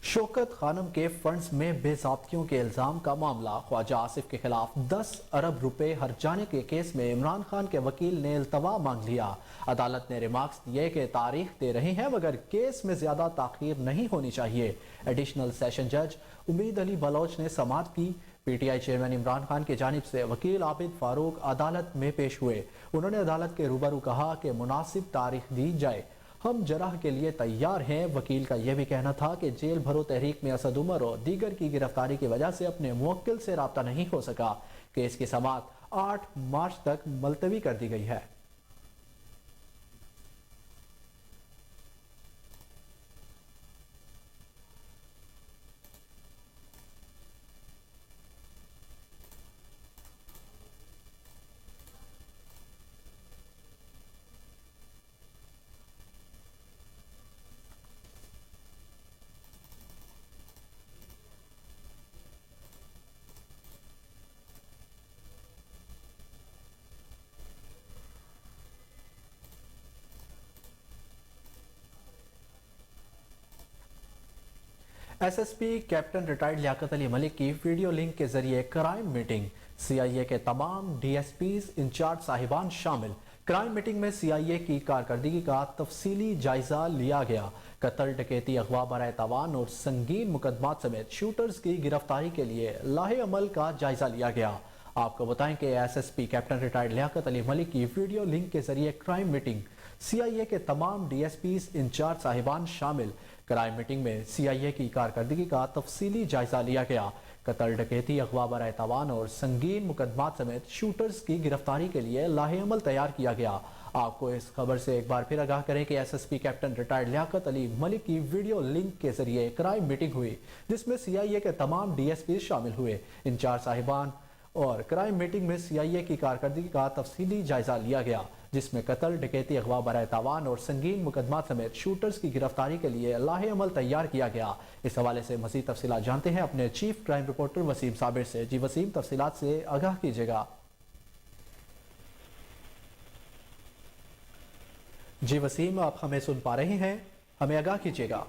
शौकत खानम के फंड्स में बेज़ाब्तियों के इल्जाम का मामला। ख्वाजा आसिफ के खिलाफ 10 अरब रुपए हर्जाने के केस में इमरान खान के वकील ने इल्तवा मांग लिया। अदालत ने रिमार्क्स दिए कि तारीख दे रहे हैं मगर केस में ज्यादा ताखीर नहीं होनी चाहिए। एडिशनल सेशन जज उम्मीद अली बलोच ने समाअत की। PTI चेयरमैन इमरान खान की जानिब से वकील आबिद फारूक अदालत में पेश हुए। उन्होंने अदालत के रूबरू कहा कि मुनासिब तारीख दी जाए, हम जराह के लिए तैयार हैं। वकील का यह भी कहना था कि जेल भरो तहरीक में असद उमर और दीगर की गिरफ्तारी की वजह से अपने मुवक्किल से रब्ता नहीं हो सका। केस की समाअत 8 मार्च तक मुलतवी कर दी गई है। SSP captain retired Liaquat Ali Malik की वीडियो लिंक के जरिए क्राइम मीटिंग। CIA के तमाम DSPs इंचार्ज साहिबान शामिल। क्राइम मीटिंग में CIA की कारकर्दगी का तफसीली जायजा लिया गया। कत्ल, डकैती, अगवा, बराए तावान और संगीन मुकदमात समेत शूटर्स की गिरफ्तारी के लिए लाहे अमल का जायजा लिया गया। आपको बताएं कि SSP captain retired Liaquat Ali Malik की वीडियो लिंक के जरिए क्राइम मीटिंग। CIA के तमाम DSPs इंचार्ज साहिबान शामिल। क्राइम मीटिंग में CIA की कारकर्दगी का तफसीली जायजा लिया गया। कत्ल, डकैती, अगवा, बराए तावान और संगीन मुकदमात समेत शूटर्स की गिरफ्तारी के लिए लाहे अमल तैयार किया गया। आपको इस खबर से एक बार फिर आगाह करें कि SSP captain retired Liaquat Ali Malik की वीडियो लिंक के जरिए क्राइम मीटिंग हुई, जिसमें CIA के तमाम DSP शामिल हुए। इंचार्ज साहिबान और क्राइम मीटिंग में CIA की कारकर्दगी का तफसीली जायजा लिया गया, जिसमें कत्ल, डकैती, अगवा, बराए तावान और संगीन मुकदमात समेत शूटर्स की गिरफ्तारी के लिए लाहे अमल तैयार किया गया। इस हवाले से मज़ीद तफसीलात जानते हैं अपने chief crime reporter Waseem Sabir से। जी वसीम, तफसीलात से आगाह कीजिएगा। जी वसीम, आप हमें सुन पा रहे हैं? हमें आगाह कीजिएगा।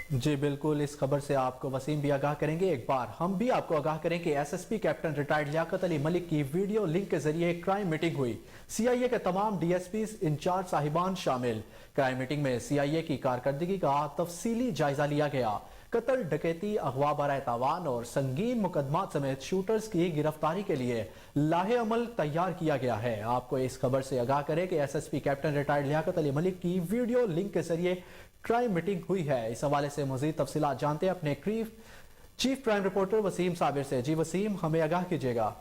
जी बिल्कुल, इस खबर से आपको वसीम भी आगाह करेंगे। एक बार हम भी आपको आगाह करें कि SSP captain retired Liaquat Ali Malik की वीडियो लिंक के जरिए क्राइम मीटिंग हुई। CIA के तमाम DSPs इंचार्ज साहिबान शामिल। क्राइम मीटिंग में CIA की कारकर्दगी का तफसीली जायजा लिया गया। कत्ल, डकैती, अगवा, बराए तावान और संगीन मुकदमात समेत शूटर्स की गिरफ्तारी के लिए लाहे अमल तैयार किया गया है। आपको इस खबर से आगाह करें कि SSP captain retired Liaquat Ali Malik की वीडियो लिंक के जरिए क्राइम मीटिंग हुई है। इस हवाले से मजीद तफसीलात जानते हैं अपने chief crime reporter Waseem Sabir से। जी वसीम, हमें आगाह कीजिएगा।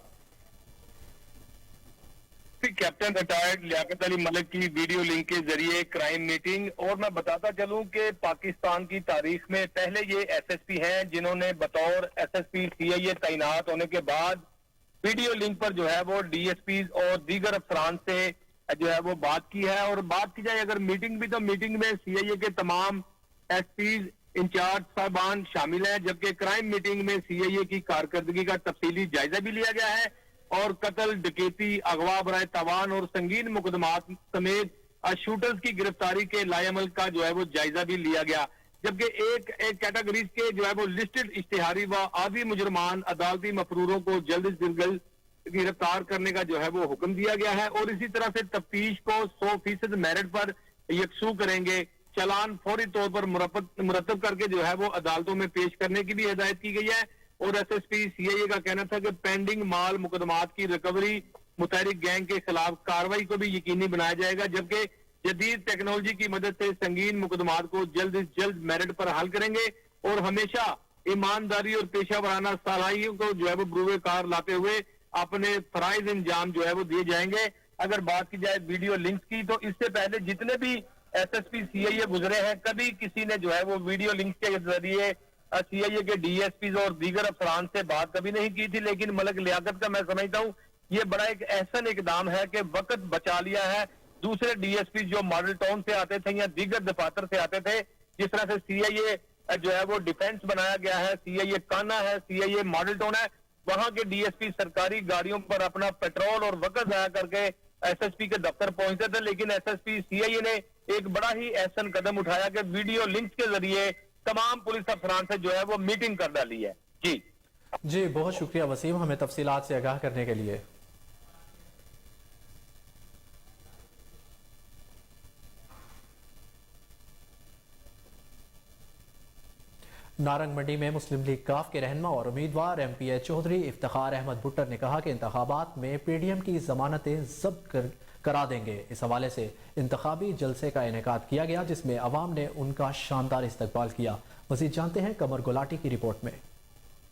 कैप्टन रिटायर्ड लियाकत अली मलिक की वीडियो लिंक के जरिए क्राइम मीटिंग। और मैं बताता चलूं कि पाकिस्तान की तारीख में पहले ये SSP हैं जिन्होंने बतौर SSP CIA तैनात होने के बाद वीडियो लिंक पर जो है वो DSPs और दीगर अफसरान से जो है वो बात की है। और बात की जाए अगर मीटिंग भी, तो मीटिंग में CIA के तमाम SPs इंचार्ज साहबान शामिल हैं, जबकि क्राइम मीटिंग में CIA की कारकर्दगी का तफसीली जायजा भी लिया गया है और कत्ल, डकैती, अगवा, बराए तावान और संगीन मुकदमात समेत शूटर्स की गिरफ्तारी के लाएमल का जो है वो जायजा भी लिया गया। जबकि एक कैटेगरीज के जो है वो लिस्टेड इश्तिहारी व आदि मुजरमान अदालती मफरूरों को जल्द से जल्द गिरफ्तार करने का जो है वो हुक्म दिया गया है। और इसी तरह से तफ्तीश को 100% मेरिट पर यकसू करेंगे। चालान फौरी तौर पर मुरतब करके जो है वो अदालतों में पेश करने की भी हिदायत की गई है। और SSP CIA का कहना था कि पेंडिंग माल मुकदमात की रिकवरी, मुतहरिक गैंग के खिलाफ कार्रवाई को भी यकीनी बनाया जाएगा, जबकि जदीद टेक्नोलॉजी की मदद से संगीन मुकदमात को जल्द से जल्द मेरिट पर हल करेंगे और हमेशा ईमानदारी और पेशा वराना सलाहियों को जो है वो बुरुए कार लाते हुए अपने फराइज अंजाम जो है वो दिए जाएंगे। अगर बात की जाए वीडियो लिंक्स की, तो इससे पहले जितने भी SSP CIA गुजरे हैं, कभी किसी ने जो है वो वीडियो लिंक्स के जरिए CIA के DSPs और दीगर अफसरान से बात कभी नहीं की थी। लेकिन मलिक लियाकत का मैं समझता हूँ ये बड़ा एक एहसन इकदाम है कि वक्त बचा लिया है। दूसरे DSP जो मॉडल टाउन से आते थे या दीगर दफातर से आते थे, जिस तरह से CIA जो है वो डिफेंस बनाया गया है, CIA काना है, CIA मॉडल टाउन है, वहां के DSP सरकारी गाड़ियों पर अपना पेट्रोल और वक्त जाया करके SSP के दफ्तर पहुंचते थे। लेकिन SSP CIA ने एक बड़ा ही एहसन कदम उठाया कि वीडियो लिंक्स के जरिए तमाम पुलिस अफसरान से जो है वो मीटिंग कर डाली है। जी बहुत शुक्रिया वसीम, हमें तफसीलात से आगाह करने के लिए। नारंग मंडी में मुस्लिम लीग काफ के रहनुमा और उम्मीदवार MPA चौधरी इफ्तिखार अहमद भुट्टर ने कहा कि इंतखाबात में PDM की जमानतें जब्त करा देंगे। इस हवाले से इंतखाबी जलसे का इनेकाद किया गया जिसमें अवाम ने उनका शानदार इस्तकबाल किया। मज़ीद जानते हैं कमर गुलाटी की रिपोर्ट में।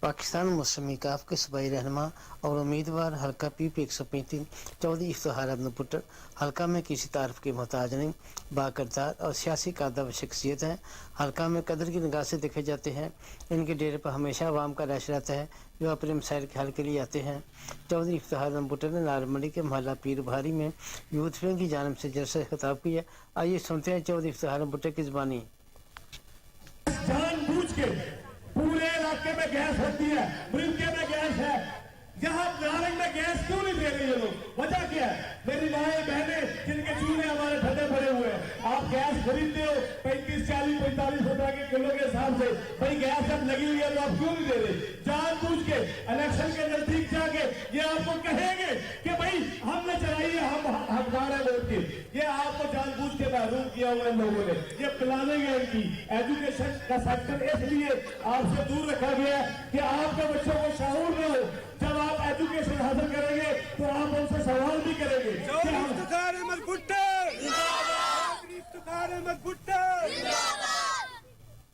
पाकिस्तान मुस्लिम लीग काफ के सूबाई रहनुमा और उम्मीदवार हल्का PP 135 चौधरी इफ्तिखार अहमद भुट्टर हल्का में किसी तारीफ के मोहताज नहीं, बाकरदार और सियासी कायदा व शख्सियत हैं। हल्का में कदर की निगाह से देखे जाते हैं। इनके डेरे पर हमेशा आवाम का रश रहता है जो अपने मसाइल के हल के लिए आते हैं। चौधरी इफ्तिखार अहमद भुट्टर ने नारमंडी के मोहल्ला पीर बहारी में यूथ विंग की जानिब से जलसे से खिताब किया। आइए सुनते हैं चौधरी इफ्तिखार अहमद भुट्टर की ज़बानी। जानबूझ के पूरे इलाके में गैस होती है, ब्रिंके में गैस है, यहाँ नारंग में गैस क्यों नहीं दे रहे ये लोग? वजह क्या है? मेरी माएं बहनें जिनके चूल्हे हमारे ठंडे पड़े हुए हैं, आप गैस खरीदते हो 35, 40, 45 रुपए के किलो के हिसाब से, भाई गैस जब लगी हुई है तो आप क्यों नहीं दे रहे? जानबूझ के इलेक्शन के नजदीक जाके ये आपको कहेंगे कि भाई हमने चलाई है, हम हकदार है वोट के। ये आपको जानबूझ के महरूम किया हुआ इन लोगों ने, ये प्लानिंग है इनकी। एजुकेशन का सेक्टर इसलिए आपसे दूर रखा गया है कि आपके बच्चों को शऊर न हो। जब आप एजुकेशन हासिल करेंगे तो आप उनसे सवाल भी करेंगे। इफ्तिखार अहमद भुट्टर इफ्तिखार अहमद भुट्टर।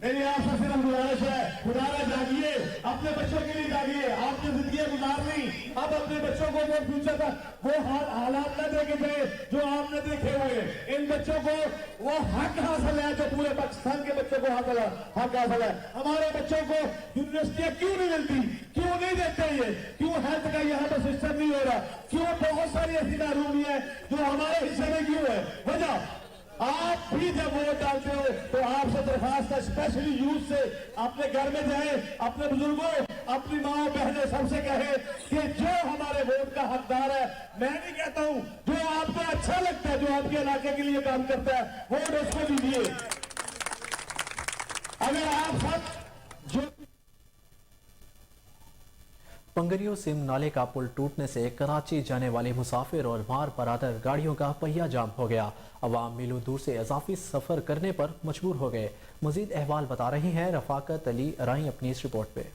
मेरी आपसे सिर्फ गुजारिश है, खुदारा जागिए, अपने बच्चों के लिए जागिए। आपने जिंदगी गुजारनी, अब अपने बच्चों को वो फ्यूचर का वो हालात न देखे जाए जो आपने देखे हुए। इन बच्चों को वो हक हासिल है जो पूरे पाकिस्तान के बच्चों को हक हासिल है। हमारे बच्चों को यूनिवर्सिटियां क्यों नहीं मिलती, क्यों नहीं देते ये, क्यों हेल्थ का यहाँ पर सिस्टम नहीं हो रहा, क्यों बहुत सारी ऐसी महरूमी है जो हमारे हिस्से में क्यों है? वजह आप भी जब वोट डालते हो तो आपसे दरखास्त है, स्पेशली यूथ से, अपने घर में जाए, अपने बुजुर्गों, अपनी माँ बहनें सबसे कहे कि जो हमारे वोट का हकदार है, मैं नहीं कहता हूँ, जो आपको अच्छा लगता है, जो आपके इलाके के लिए काम करता है, वोट उसको दीजिए। अगर आप सब जो पंगरियो सिम नाले का पुल टूटने से कराची जाने वाले मुसाफिर और मार बरादर गाड़ियों का पहिया जाम हो गया। अवाम मीलों दूर से इजाफी सफर करने पर मजबूर हो गए। मजीद अहवाल बता रही हैं रफाकत अली अराई अपनी इस रिपोर्ट पे।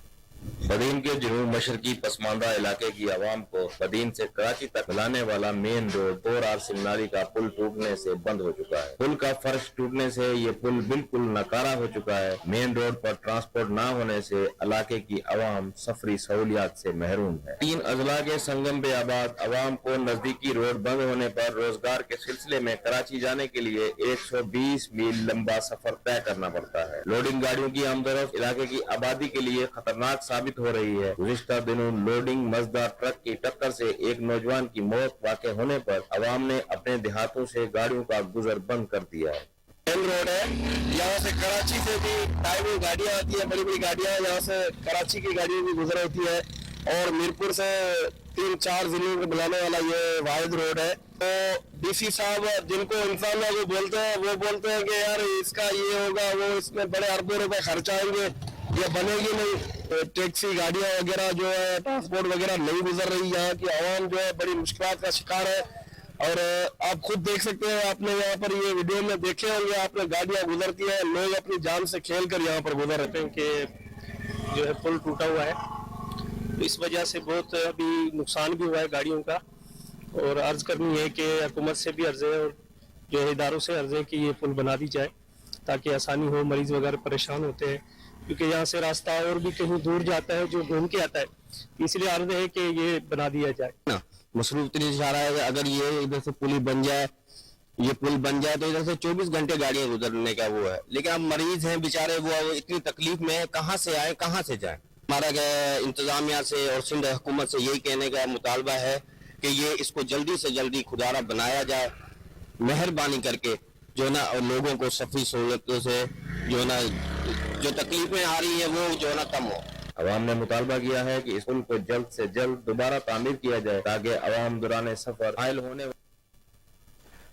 बदीन के जनूब मशरकी पसमानदा इलाके की आवाम को बदीन से कराची तक मिलाने वाला मेन रोड 4R सिमनारी का पुल टूटने से बंद हो चुका है। पुल का फर्श टूटने से ये पुल बिल्कुल नकारा हो चुका है। मेन रोड पर ट्रांसपोर्ट न होने से इलाके की आवाम सफरी सहूलियात से महरूम है। 3 अजला के संगम पे आबाद आवाम को नजदीकी रोड बंद होने पर रोजगार के सिलसिले में कराची जाने के लिए 120 मील लंबा सफर तय करना पड़ता है। लोडिंग गाड़ियों की आमदोरफ्त इलाके की आबादी के लिए खतरनाक साबित हो रही है। गुज़िश्ता दिनों लोडिंग मजदार ट्रक की टक्कर से एक नौजवान की मौत वाक़ होने पर अवाम ने अपने देहातों से गाड़ियों का गुजर बंद कर दिया है। मेन रोड है, यहाँ से कराची से भी टाइमिंग गाड़ियाँ आती है, बड़ी बड़ी गाड़ियाँ, यहाँ से कराची की गाड़ियाँ भी गुजर होती है और मीरपुर से 3-4 जिलों को बुलाने वाला ये वाहिद रोड है। तो DC साहब जिनको इंसान लोग बोलते हैं, वो बोलते हैं कि यार इसका ये होगा, वो इसमें बड़े अरबों रुपए खर्च आएंगे, ये बनेगी नहीं। तो टैक्सी गाड़ियाँ वगैरह जो है, ट्रांसपोर्ट वगैरह नहीं गुजर रही। यहाँ की आवाम जो है बड़ी मुश्किलात का शिकार है और आप खुद देख सकते हैं, आपने यहाँ पर ये वीडियो में देखे होंगे, आपने गाड़ियाँ गुजरती है, लोग अपनी जान से खेल कर यहाँ पर गुजर रहे हैं कि जो है पुल टूटा हुआ है, तो इस वजह से बहुत अभी नुकसान भी हुआ है गाड़ियों का। और अर्ज करनी है कि हुकूमत से भी अर्ज है और जो है इदारों से अर्ज है कि ये पुल बना दी जाए ताकि आसानी हो। मरीज वगैरह परेशान होते हैं क्योंकि यहाँ से रास्ता और भी कहीं दूर जाता है जो घूम के आता है, इसलिए अर्ज है कि ये बना दिया जाए ना। मसरूफ तरीन इशारा है कि अगर ये इधर से पुल बन जाए, ये पुल बन जाए तो इधर से 24 घंटे गाड़ियां गुजरने का वो है। लेकिन अब मरीज हैं बेचारे, वो इतनी तकलीफ में है, कहाँ से आए कहाँ से जाए। हमारा इंतजामिया से और सिंध हुकूमत से यही कहने का मुतालबा है कि ये इसको जल्दी से जल्दी खुदारा बनाया जाए, मेहरबानी करके जो ना लोगों को सफी सहूलतों से जो ना जो तकलीफें आ रही है वो जो ना कम हो। अवाम ने मुतालबा किया है कि इस पुल को जल्द से जल्द दोबारा तामीर किया जाए ताकि अवाम दौरान सफर हायल होने।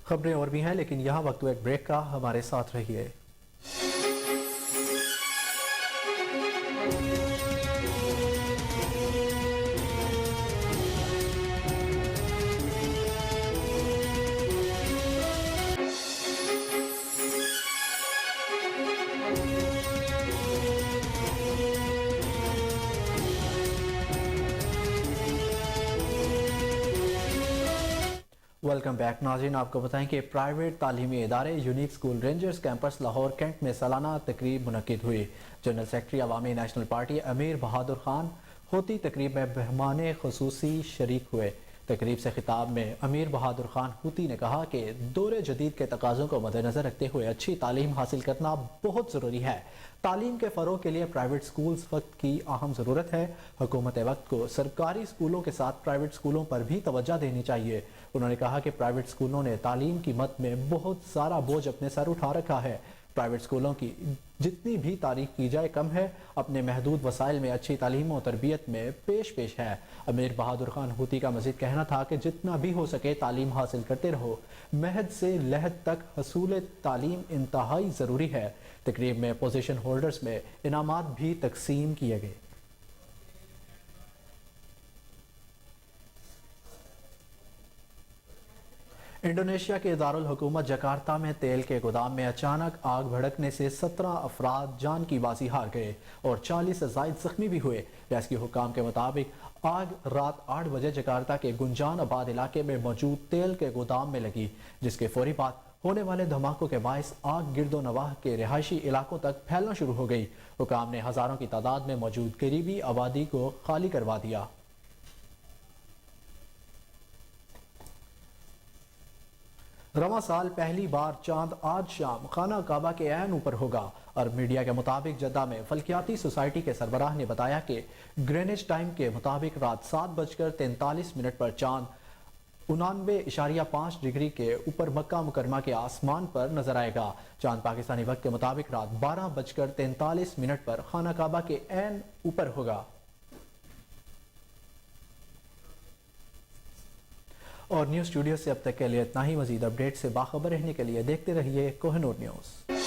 खबरें और भी हैं लेकिन यहाँ वक्त एक ब्रेक का, हमारे साथ रहिए। वेलकम बैक नाज़रीन, आपको बताएं कि प्राइवेट तालीमी इदारे unique school rangers campus Lahore cantt में सालाना तकरीब मुनक्किद हुई। General secretary Awami national party Amir Bahadur Khan होती तकरीब में मेहमान खुसूसी शरीक हुए। तकरीब से खिताब में अमीर बहादुर खान हूती ने कहा कि दौर जदीद के तकाज़ों को मद्देनज़र रखते हुए अच्छी तालीम हासिल करना बहुत ज़रूरी है। तालीम के फ़रोग़ के लिए प्राइवेट स्कूल्स वक्त की अहम ज़रूरत है। हुकूमत वक्त को सरकारी स्कूलों के साथ प्राइवेट स्कूलों पर भी तवज्जो देनी चाहिए। उन्होंने कहा कि प्राइवेट स्कूलों ने तालीम की मद में बहुत सारा बोझ अपने सर उठा रखा है। प्राइवेट स्कूलों की जितनी भी तारीफ की जाए कम है। अपने महदूद वसाइल में अच्छी तालीम और तरबियत में पेश है। अमीर बहादुर खान हूती का मज़ीद कहना था कि जितना भी हो सके तालीम हासिल करते रहो। महद से लहद तक हसूल तालीम इंतहाई ज़रूरी है। तकरीब में पोजीशन होल्डर्स में इनामात भी तकसीम किए गए। इंडोनेशिया के दारुल हुकूमत जकार्ता में तेल के गोदाम में अचानक आग भड़कने से 17 अफराद जान की बाजी हार गए और 40 से ज़ायद जख्मी भी हुए। रेस्क्यू हुकाम के मुताबिक आग रात 8 बजे जकार्ता के गुंजान आबाद इलाके में मौजूद तेल के गोदाम में लगी, जिसके फौरी बाद होने वाले धमाकों के बायस आग गिरदो नवाह के रिहायशी इलाकों तक फैलना शुरू हो गई। हुकाम ने हज़ारों की तादाद में मौजूद करीबी आबादी को खाली करवा दिया। रवां साल पहली बार चांद आज शाम खाना काबा के ऐन ऊपर होगा। और मीडिया के मुताबिक जद्दा में फल्कियाती सोसाइटी के सरबराह ने बताया कि ग्रेनिज टाइम के मुताबिक रात 7:43 पर चांद 89.5 डिग्री के ऊपर मक्का मुकरमा के आसमान पर नजर आएगा। चांद पाकिस्तानी वक्त के मुताबिक रात 12:43 पर खाना काबा के ऐन ऊपर होगा। और न्यूज़ स्टूडियो से अब तक के लिए इतना ही। मजीद अपडेट से बाखबर रहने के लिए देखते रहिए कोहिनूर न्यूज़।